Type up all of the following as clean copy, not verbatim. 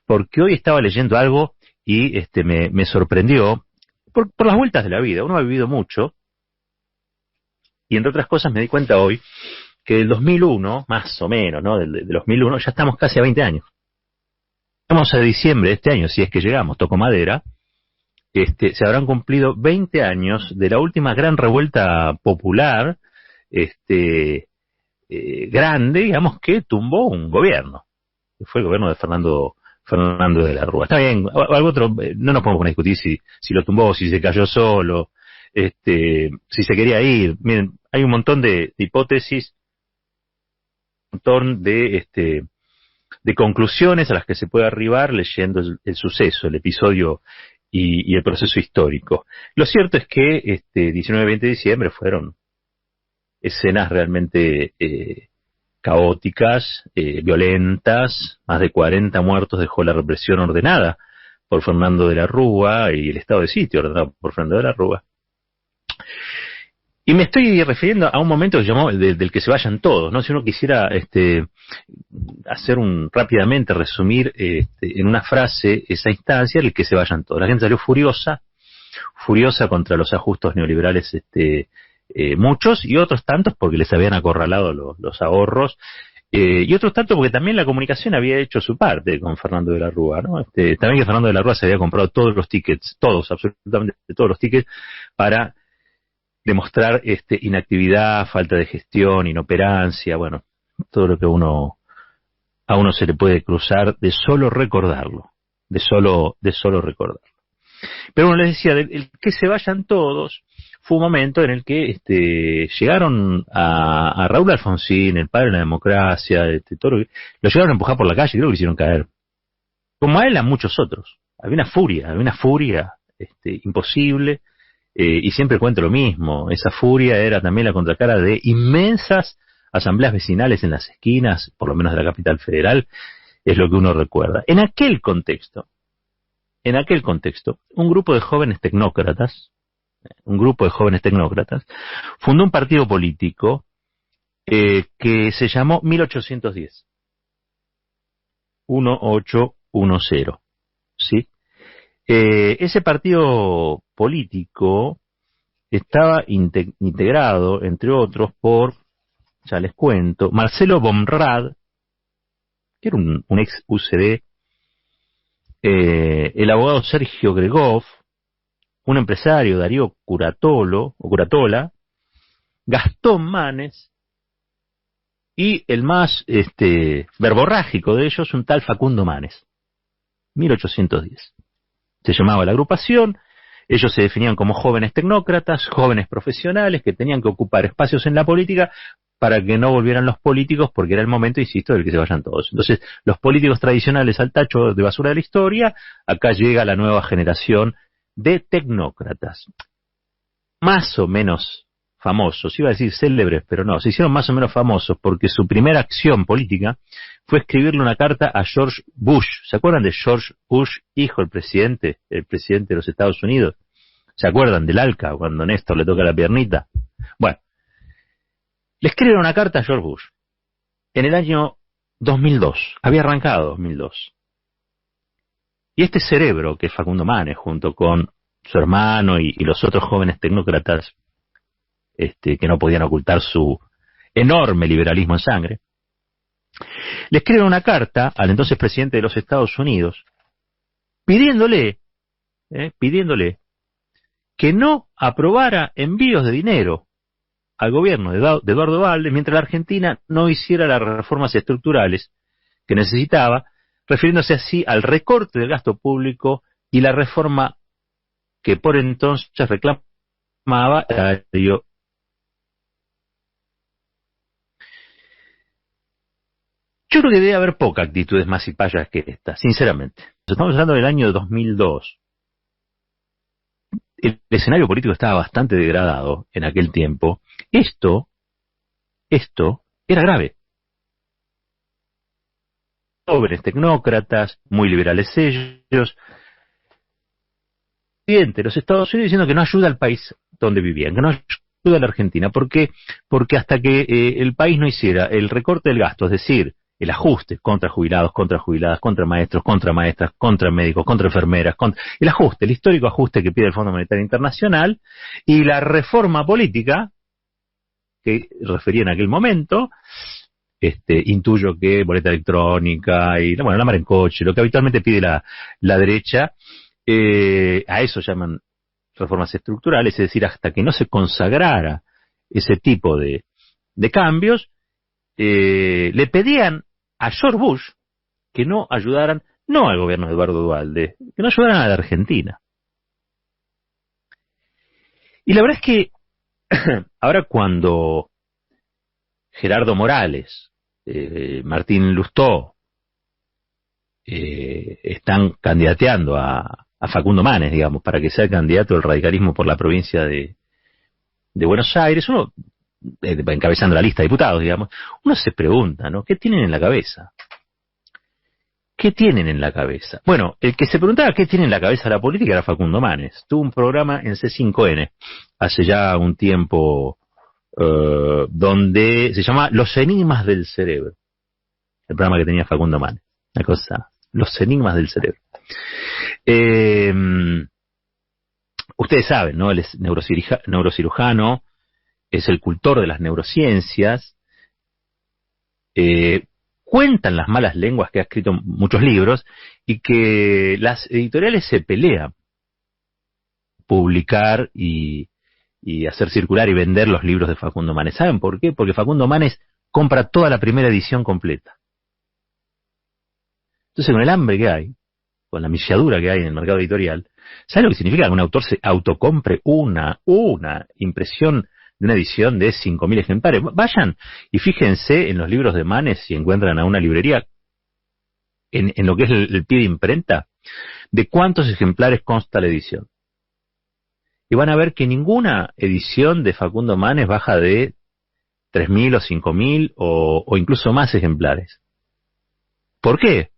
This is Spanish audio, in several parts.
porque hoy estaba leyendo algo y me sorprendió por las vueltas de la vida. Uno ha vivido mucho y entre otras cosas me di cuenta hoy que del 2001, más o menos, ¿no? Del 2001 ya estamos casi a 20 años. Estamos a diciembre de este año, si es que llegamos, toco madera, se habrán cumplido 20 años de la última gran revuelta popular, grande, digamos, que tumbó un gobierno. Fue el gobierno de Fernando de la Rúa. Está bien, algo otro, no nos podemos poner a discutir si lo tumbó, si se cayó solo, si se quería ir. Miren, hay un montón de hipótesis, un montón de conclusiones a las que se puede arribar leyendo el suceso, el episodio y el proceso histórico. Lo cierto es que 19 y 20 de diciembre fueron escenas realmente caóticas, violentas. Más de 40 muertos dejó la represión ordenada por Fernando de la Rúa y el estado de sitio ordenado por Fernando de la Rúa. Y me estoy refiriendo a un momento que se llamó del que se vayan todos, ¿no? Si uno quisiera hacer rápidamente resumir en una frase esa instancia, el que se vayan todos. La gente salió furiosa contra los ajustes neoliberales, muchos, y otros tantos porque les habían acorralado los ahorros, y otros tantos porque también la comunicación había hecho su parte con Fernando de la Rúa, ¿no? También que Fernando de la Rúa se había comprado todos los tickets, absolutamente todos los tickets, para demostrar inactividad, falta de gestión, inoperancia, bueno, todo lo que a uno se le puede cruzar de solo recordarlo, de solo recordarlo. Pero bueno, les decía, el que se vayan todos fue un momento en el que llegaron a Raúl Alfonsín, el padre de la democracia, lo llegaron a empujar por la calle y creo que lo hicieron caer. Como a él, a muchos otros. Había una furia imposible. Y siempre cuento lo mismo, esa furia era también la contracara de inmensas asambleas vecinales en las esquinas, por lo menos de la capital federal, es lo que uno recuerda. En aquel contexto, un grupo de jóvenes tecnócratas fundó un partido político que se llamó 1810, 1810, ¿sí? Ese partido político estaba integrado, entre otros, por, ya les cuento, Marcelo Bomrad, que era un ex UCD, el abogado Sergio Gregov, un empresario, Darío Curatola, Gastón Manes, y el más verborrágico de ellos, un tal Facundo Manes. 1810. Se llamaba la agrupación. Ellos se definían como jóvenes tecnócratas, jóvenes profesionales que tenían que ocupar espacios en la política para que no volvieran los políticos, porque era el momento, insisto, del que se vayan todos. Entonces, los políticos tradicionales al tacho de basura de la historia, acá llega la nueva generación de tecnócratas. Más o menos famosos, iba a decir célebres, pero no, se hicieron más o menos famosos porque su primera acción política fue escribirle una carta a George Bush. ¿Se acuerdan de George Bush, hijo del presidente de los Estados Unidos? ¿Se acuerdan del ALCA, cuando Néstor le toca la piernita? Bueno, le escriben una carta a George Bush en el año 2002, había arrancado 2002. Y este cerebro, que es Facundo Manes, junto con su hermano y los otros jóvenes tecnócratas, que no podían ocultar su enorme liberalismo en sangre, le escriben una carta al entonces presidente de los Estados Unidos pidiéndole que no aprobara envíos de dinero al gobierno de Eduardo Valde mientras la Argentina no hiciera las reformas estructurales que necesitaba, refiriéndose así al recorte del gasto público y la reforma que por entonces reclamaba el salario. Yo creo que debe haber pocas actitudes más cipayas que esta, sinceramente. Estamos hablando del año 2002. El escenario político estaba bastante degradado en aquel tiempo. Esto era grave. Jóvenes tecnócratas, muy liberales ellos, presidente de los Estados Unidos diciendo que no ayuda al país donde vivían, que no ayuda a la Argentina, porque hasta que el país no hiciera el recorte del gasto, es decir, el ajuste contra jubilados, contra jubiladas, contra maestros, contra maestras, contra médicos, contra enfermeras, el ajuste, el histórico ajuste que pide el Fondo Monetario Internacional, y la reforma política que refería en aquel momento, intuyo que boleta electrónica y la mar en coche, lo que habitualmente pide la derecha, a eso llaman reformas estructurales, es decir, hasta que no se consagrara ese tipo de cambios, le pedían a George Bush que no ayudaran, no al gobierno de Eduardo Duhalde, que no ayudaran a la Argentina. Y la verdad es que ahora cuando Gerardo Morales, Martín Lustó, están candidateando a Facundo Manes, digamos, para que sea candidato del radicalismo por la provincia de Buenos Aires, uno, encabezando la lista de diputados, digamos, uno se pregunta, ¿no? ¿Qué tienen en la cabeza? ¿Qué tienen en la cabeza? Bueno, el que se preguntaba qué tiene en la cabeza la política era Facundo Manes. Tuvo un programa en C5N hace ya un tiempo, donde se llama Los Enigmas del Cerebro. El programa que tenía Facundo Manes. Una cosa, Los Enigmas del Cerebro. Ustedes saben, ¿no? Él es neurocirujano, es el cultor de las neurociencias. Cuentan las malas lenguas que ha escrito muchos libros y que las editoriales se pelean publicar y hacer circular y vender los libros de Facundo Manes. ¿Saben por qué? Porque Facundo Manes compra toda la primera edición completa. Entonces, con el hambre que hay, con la milladura que hay en el mercado editorial, ¿saben lo que significa que un autor se autocompre una impresión de una edición de 5.000 ejemplares? Vayan y fíjense en los libros de Manes si encuentran a una librería en lo que es el pie de imprenta, de cuántos ejemplares consta la edición. Y van a ver que ninguna edición de Facundo Manes baja de 3.000 o 5.000 o incluso más ejemplares. ¿Por qué?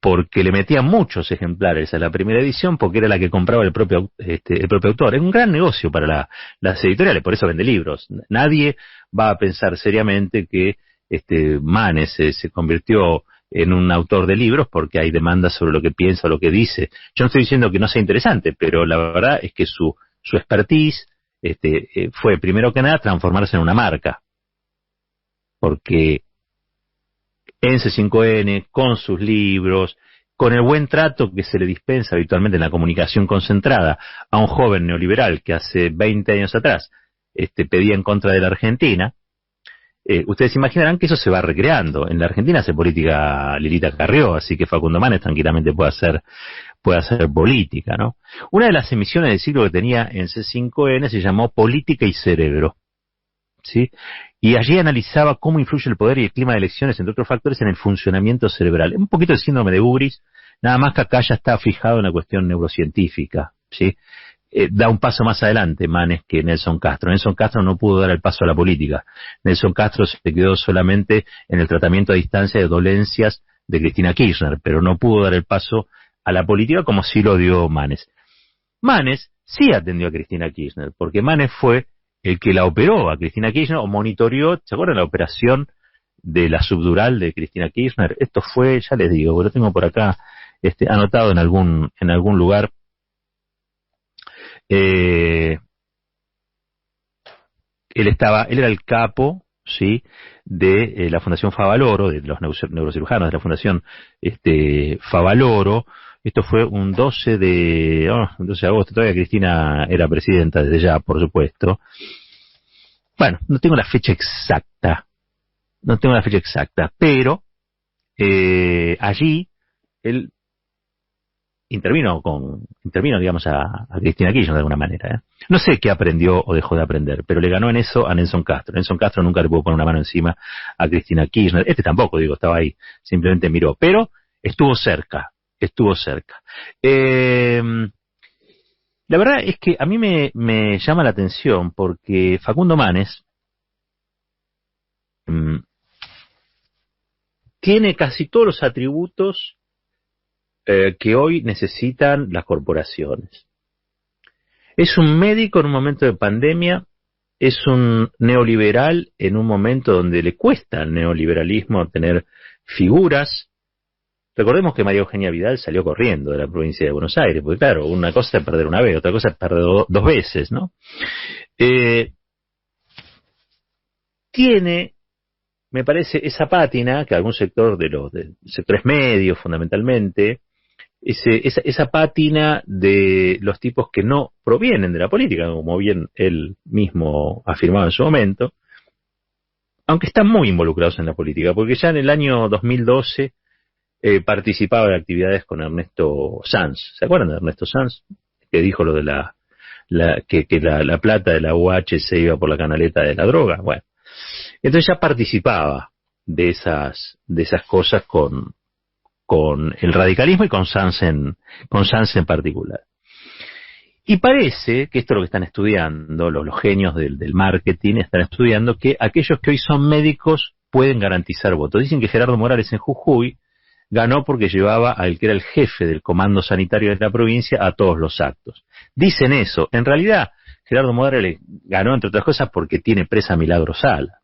Porque le metían muchos ejemplares a la primera edición, porque era la que compraba el propio autor. Es un gran negocio para las editoriales, por eso vende libros. Nadie va a pensar seriamente que Manes se convirtió en un autor de libros porque hay demandas sobre lo que piensa o lo que dice. Yo no estoy diciendo que no sea interesante, pero la verdad es que su expertise fue, primero que nada, transformarse en una marca. Porque en C5N, con sus libros, con el buen trato que se le dispensa habitualmente en la comunicación concentrada a un joven neoliberal que hace 20 años atrás pedía en contra de la Argentina, ustedes imaginarán que eso se va recreando. En la Argentina hace política Lilita Carrió, así que Facundo Manes tranquilamente puede hacer política, ¿no? Una de las emisiones del siglo que tenía en C5N se llamó Política y Cerebro, ¿sí? Y allí analizaba cómo influye el poder y el clima de elecciones, entre otros factores, en el funcionamiento cerebral. Un poquito de síndrome de Ubris, nada más que acá ya está fijado en la cuestión neurocientífica, ¿sí? Da un paso más adelante Manes que Nelson Castro. Nelson Castro no pudo dar el paso a la política. Nelson Castro se quedó solamente en el tratamiento a distancia de dolencias de Cristina Kirchner, pero no pudo dar el paso a la política como sí lo dio Manes. Manes sí atendió a Cristina Kirchner, porque Manes fue el que la operó a Cristina Kirchner, o monitoreó, ¿se acuerdan la operación de la subdural de Cristina Kirchner? Esto fue, ya les digo, lo tengo por acá anotado en algún lugar. Él era el capo, ¿sí?, de la Fundación Favaloro, de los neurocirujanos de la Fundación Favaloro. Esto fue un 12 de agosto, todavía Cristina era presidenta desde ya, por supuesto. Bueno, no tengo la fecha exacta, pero allí él intervino, digamos, a Cristina Kirchner de alguna manera. No sé qué aprendió o dejó de aprender, pero le ganó en eso a Nelson Castro. Nelson Castro nunca le pudo poner una mano encima a Cristina Kirchner. Tampoco, estaba ahí, simplemente miró, pero estuvo cerca. La verdad es que a mí me llama la atención porque Facundo Manes tiene casi todos los atributos que hoy necesitan las corporaciones. Es un médico en un momento de pandemia, es un neoliberal en un momento donde le cuesta al neoliberalismo tener figuras. Recordemos que María Eugenia Vidal salió corriendo de la provincia de Buenos Aires, porque claro, una cosa es perder una vez, otra cosa es perder dos veces, ¿no? Tiene, me parece, esa pátina que algún sector de sectores medios, fundamentalmente, esa pátina de los tipos que no provienen de la política, como bien él mismo afirmaba en su momento, aunque están muy involucrados en la política, porque ya en el año 2012 participaba de actividades con Ernesto Sanz. ¿Se acuerdan de Ernesto Sanz? Que dijo lo de que la plata de la UH se iba por la canaleta de la droga. Bueno, entonces ya participaba de esas cosas con el radicalismo y con Sanz en particular. Y parece que esto es lo que están estudiando los genios del marketing, están estudiando que aquellos que hoy son médicos pueden garantizar votos. Dicen que Gerardo Morales en Jujuy ganó porque llevaba al que era el jefe del comando sanitario de la provincia a todos los actos. Dicen eso. En realidad, Gerardo Morales ganó, entre otras cosas, porque tiene presa Milagro Sala,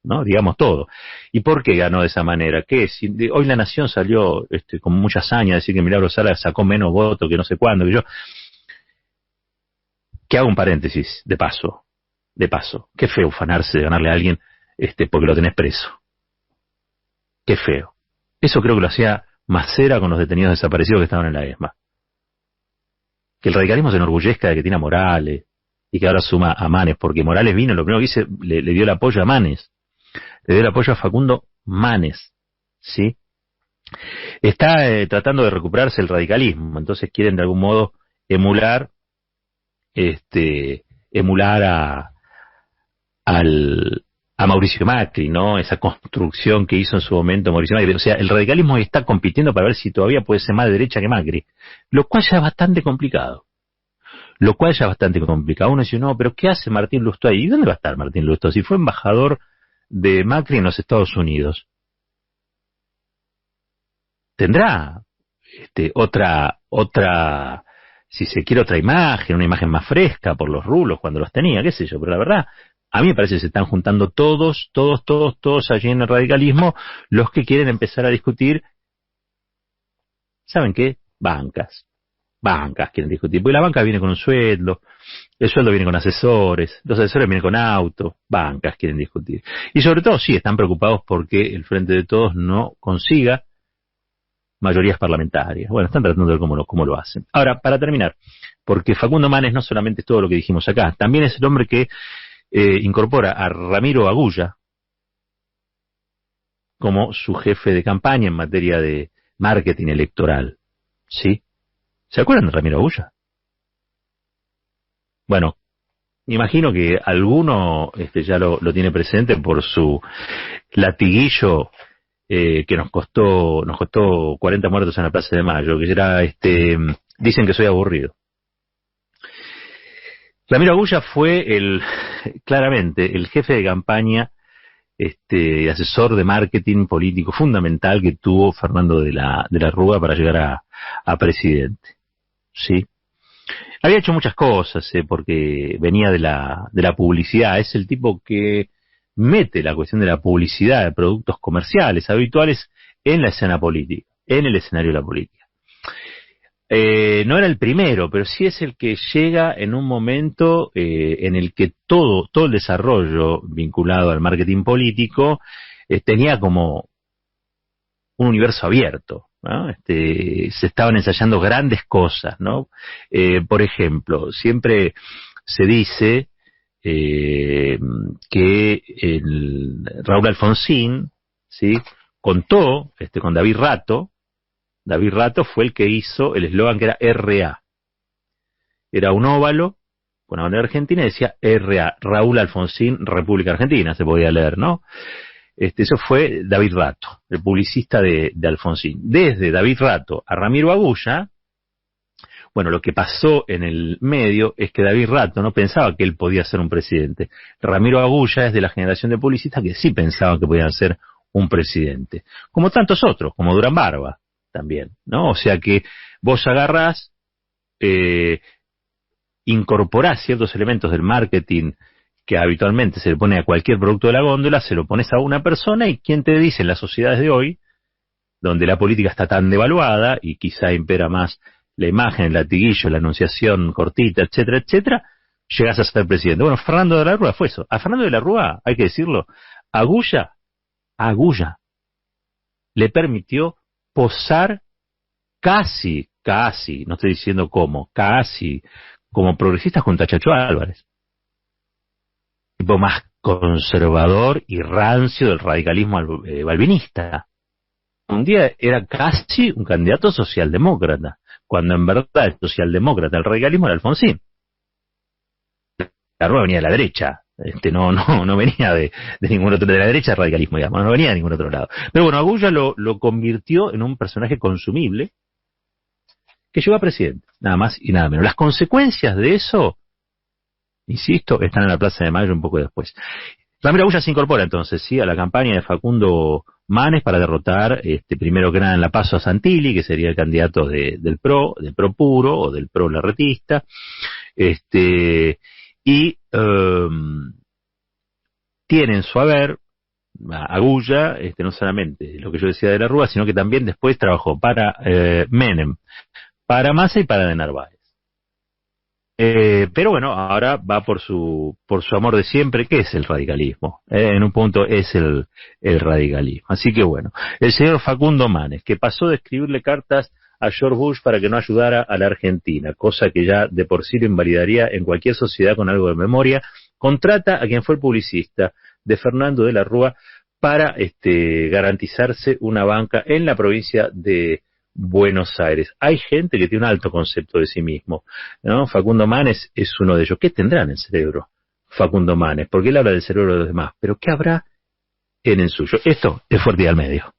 ¿no? Digamos todo. ¿Y por qué ganó de esa manera? ¿Qué? Si hoy La Nación salió con mucha hazaña a decir que Milagro Sala sacó menos votos que no sé cuándo, que yo... Que hago un paréntesis, de paso. Qué feo ufanarse de ganarle a alguien porque lo tenés preso. Qué feo. Eso creo que lo hacía Macera con los detenidos desaparecidos que estaban en la ESMA. Que el radicalismo se enorgullezca de que tiene a Morales y que ahora suma a Manes, porque Morales vino, lo primero que hice, le dio el apoyo a Manes. Le dio el apoyo a Facundo Manes. ¿Sí? Está tratando de recuperarse el radicalismo, entonces quieren de algún modo emular a Mauricio Macri, ¿no? Esa construcción que hizo en su momento Mauricio Macri. O sea, el radicalismo está compitiendo para ver si todavía puede ser más de derecha que Macri, lo cual ya es bastante complicado. Uno dice, no, pero ¿qué hace Martín Lustó ahí? ¿Y dónde va a estar Martín Lustó? Si fue embajador de Macri en los Estados Unidos. Tendrá otra, si se quiere, otra imagen, una imagen más fresca por los rulos cuando los tenía, qué sé yo, pero la verdad, a mí me parece que se están juntando todos allí en el radicalismo, los que quieren empezar a discutir, ¿saben qué? Bancas quieren discutir, porque la banca viene con un sueldo, el sueldo viene con asesores, los asesores vienen con autos, bancas quieren discutir. Y sobre todo, sí, están preocupados porque el Frente de Todos no consiga mayorías parlamentarias. Bueno, están tratando de ver cómo lo hacen. Ahora, para terminar, porque Facundo Manes no solamente es todo lo que dijimos acá, también es el hombre que incorpora a Ramiro Agulla como su jefe de campaña en materia de marketing electoral. ¿Sí? ¿Se acuerdan de Ramiro Agulla? Bueno, imagino que alguno ya lo tiene presente por su latiguillo que nos costó 40 muertos en la Plaza de Mayo, que era dicen que soy aburrido. Ramiro Agulla fue claramente el jefe de campaña, asesor de marketing político fundamental que tuvo Fernando de la Rúa para llegar a presidente. ¿Sí? Había hecho muchas cosas, porque venía de la publicidad, es el tipo que mete la cuestión de la publicidad de productos comerciales habituales en la escena política, en el escenario de la política. No era el primero, pero sí es el que llega en un momento en el que todo el desarrollo vinculado al marketing político tenía como un universo abierto, ¿no? Se estaban ensayando grandes cosas, ¿no? Por ejemplo, siempre se dice que Raúl Alfonsín, ¿sí?, contó con David Rato. David Rato fue el que hizo el eslogan que era RA. Era un óvalo con la bandera argentina y decía RA, Raúl Alfonsín, República Argentina, se podía leer, ¿no? Eso fue David Rato, el publicista de Alfonsín. Desde David Rato a Ramiro Agulla, bueno, lo que pasó en el medio es que David Rato no pensaba que él podía ser un presidente. Ramiro Agulla es de la generación de publicistas que sí pensaban que podían ser un presidente. Como tantos otros, como Durán Barba también, ¿no? O sea que vos agarrás, incorporás ciertos elementos del marketing que habitualmente se le pone a cualquier producto de la góndola, se lo pones a una persona y ¿quién te dice en las sociedades de hoy donde la política está tan devaluada y quizá impera más la imagen, el latiguillo, la anunciación cortita, etcétera, etcétera, llegás a ser presidente. Bueno, Fernando de la Rúa fue eso. A Fernando de la Rúa, hay que decirlo, Agulla le permitió posar casi, no estoy diciendo cómo, casi como progresista junto a Chacho Álvarez. Tipo más conservador y rancio del radicalismo balvinista. Un día era casi un candidato socialdemócrata, cuando en verdad el socialdemócrata del radicalismo era Alfonsín. La Rúa venía de la derecha, no venía de ningún otro, de la derecha del radicalismo, digamos, no venía de ningún otro lado. Pero bueno, Agulla lo convirtió en un personaje consumible que llegó a presidente, nada más y nada menos. Las consecuencias de eso, insisto, están en la Plaza de Mayo un poco después. Ramiro Agulla se incorpora entonces, sí, a la campaña de Facundo Manes para derrotar, primero que nada en La Paso a Santilli, que sería el candidato del PRO puro o del PRO larretista, y tiene en su haber Agulla, no solamente lo que yo decía de la Rúa, sino que también después trabajó para Menem, para Massa y para de Narváez. Pero bueno, ahora va por su amor de siempre, que es el radicalismo. En un punto es el radicalismo. Así que bueno, el señor Facundo Manes, que pasó de escribirle cartas a George Bush para que no ayudara a la Argentina, cosa que ya de por sí lo invalidaría en cualquier sociedad con algo de memoria, contrata a quien fue el publicista de Fernando de la Rúa para garantizarse una banca en la provincia de Buenos Aires. Hay gente que tiene un alto concepto de sí mismo, ¿no? Facundo Manes es uno de ellos. ¿Qué tendrá en el cerebro Facundo Manes? Porque él habla del cerebro de los demás, pero ¿qué habrá en el suyo? Esto es Fuerte y al Medio.